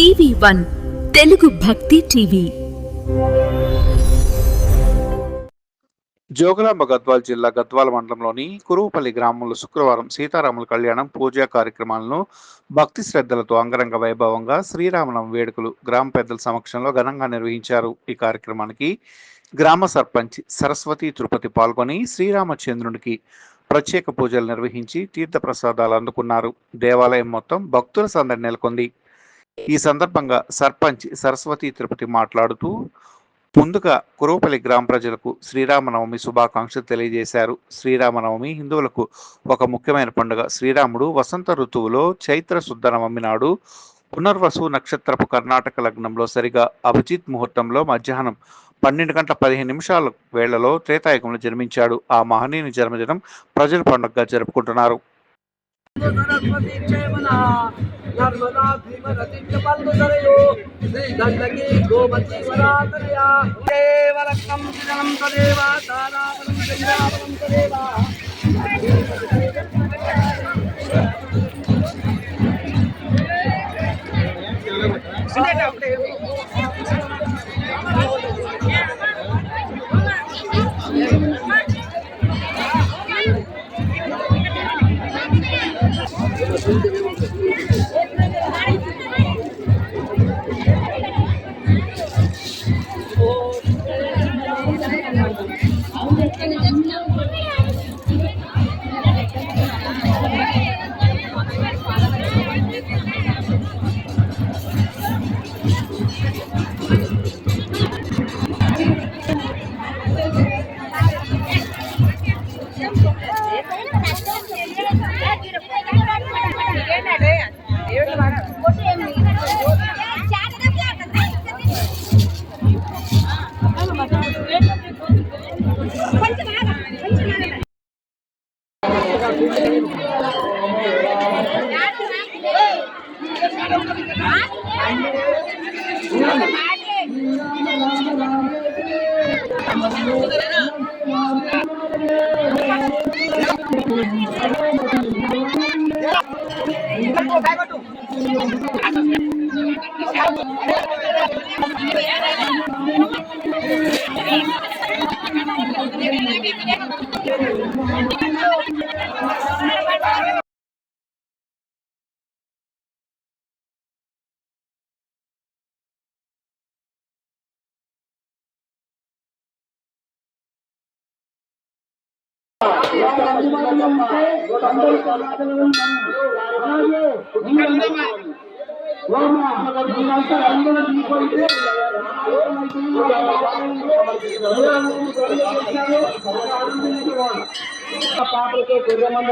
TV1 Telugu భక్తి TV. Jogulamba Gadwal జిల్లా గద్వాల మండలంలోని కురువపల్లి గ్రామంలో శుక్రవారం సీతారాముల కళ్యాణం పూజా కార్యక్రమాలను భక్తి శ్రద్ధలతో అంగరంగ వైభవంగా శ్రీరామనవమి వేడుకలు గ్రామ పెద్దల సమక్షంలో ఘనంగా నిర్వహించారు. ఈ కార్యక్రమానికి గ్రామ సర్పంచ్ సరస్వతి తిరుపతి పాల్గొని శ్రీరామచంద్రునికి ప్రత్యేక పూజలు నిర్వహించి తీర్థ ప్రసాదాలు అందుకున్నారు. దేవాలయం మొత్తం భక్తుల సందడి నెలకొంది. ఈ సందర్భంగా సర్పంచ్ సరస్వతి తిరుపతి మాట్లాడుతూ ముందుగా కురువపల్లి గ్రామ ప్రజలకు శ్రీరామనవమి శుభాకాంక్షలు తెలియజేశారు. శ్రీరామనవమి హిందువులకు ఒక ముఖ్యమైన పండుగ. శ్రీరాముడు వసంత ఋతువులో చైత్ర శుద్ధ నవమి నాడు పునర్వసు నక్షత్రపు కర్ణాటక లగ్నంలో సరిగా అభిజిత్ ముహూర్తంలో మధ్యాహ్నం 12:15 వేళలో త్రేతాయుగంలో జన్మించాడు. ఆ మహనీయుని జన్మదినం ప్రజల పండుగగా జరుపుకుంటున్నారు. नर्मदा भीमरति कपल्लुतरयो श्रीगण्डकी गोमती वरातनया देवरत्नं चिदनं तदेव तारावनं चन्द्रावनं तदेव పాపలతో గొర్రెమంద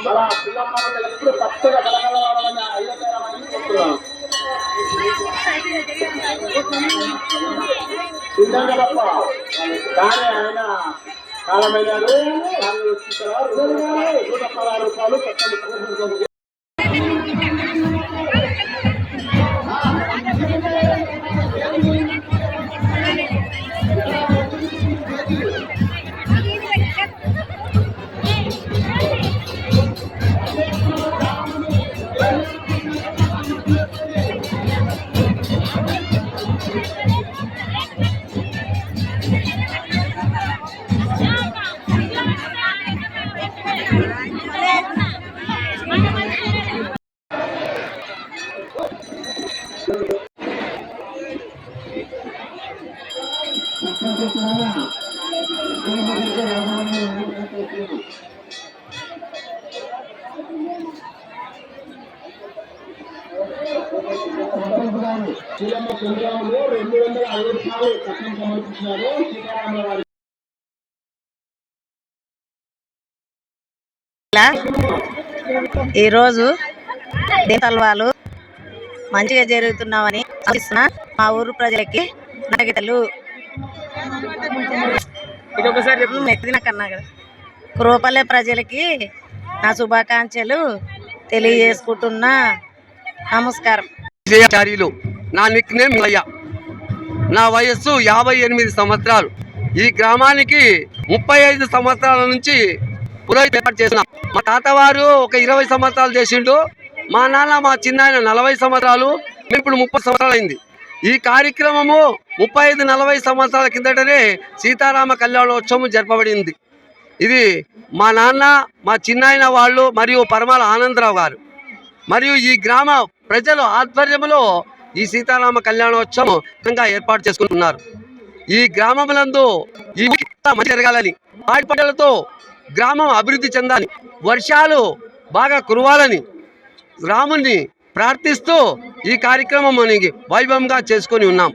అలా పిల్లలు ఎప్పుడు పచ్చగా కలగలవాలని అయ్యమని చెప్తున్నాను. సిద్ధంగా తప్ప కానీ ఆయన కాలమైనాడు. 116 రూపాయలు పట్టణం. కేంద్రంలో 250 రూపాయలు కట్నం సమర్పించినారు సీతారామరావు గారు. ఈరోజు దేవతల్వాలు మంచిగా జరుగుతున్నామని మా ఊరు ప్రజలకి నగతలు కురువపల్లి ప్రజలకి నా శుభాకాంక్షలు తెలియజేసుకుంటున్నా. నమస్కారం. నా నిక్ నేమ్ మల్లయ్య. నా వయస్సు 58 సంవత్సరాలు. ఈ గ్రామానికి 35 సంవత్సరాల నుంచి పురోహిత ఏర్పాటు చేసిన. మా తాతవారు ఒక 20 సంవత్సరాలు చేసిండు. మా నాన్న మా చిన్నాయన 40 సంవత్సరాలు, మేము ఇప్పుడు 30 సంవత్సరాలు అయింది. ఈ కార్యక్రమము 35-40 సంవత్సరాల కిందటనే సీతారామ కళ్యాణోత్సవం జరపబడింది. ఇది మా నాన్న, మా చిన్నాయన వాళ్ళు మరియు పరమాల ఆనందరావు గారు మరియు ఈ గ్రామ ప్రజల ఆధ్వర్యంలో ఈ సీతారామ కళ్యాణోత్సవం ఏర్పాటు చేసుకుంటున్నారు. ఈ గ్రామములందు ఈ మంచి జరగాలని, పాడి పంటలతో గ్రామం అభివృద్ధి చెందాలని, వర్షాలు బాగా కురవాలని రాముని ప్రార్థిస్తూ ఈ కార్యక్రమం వైభవంగా చేసుకొని ఉన్నాం.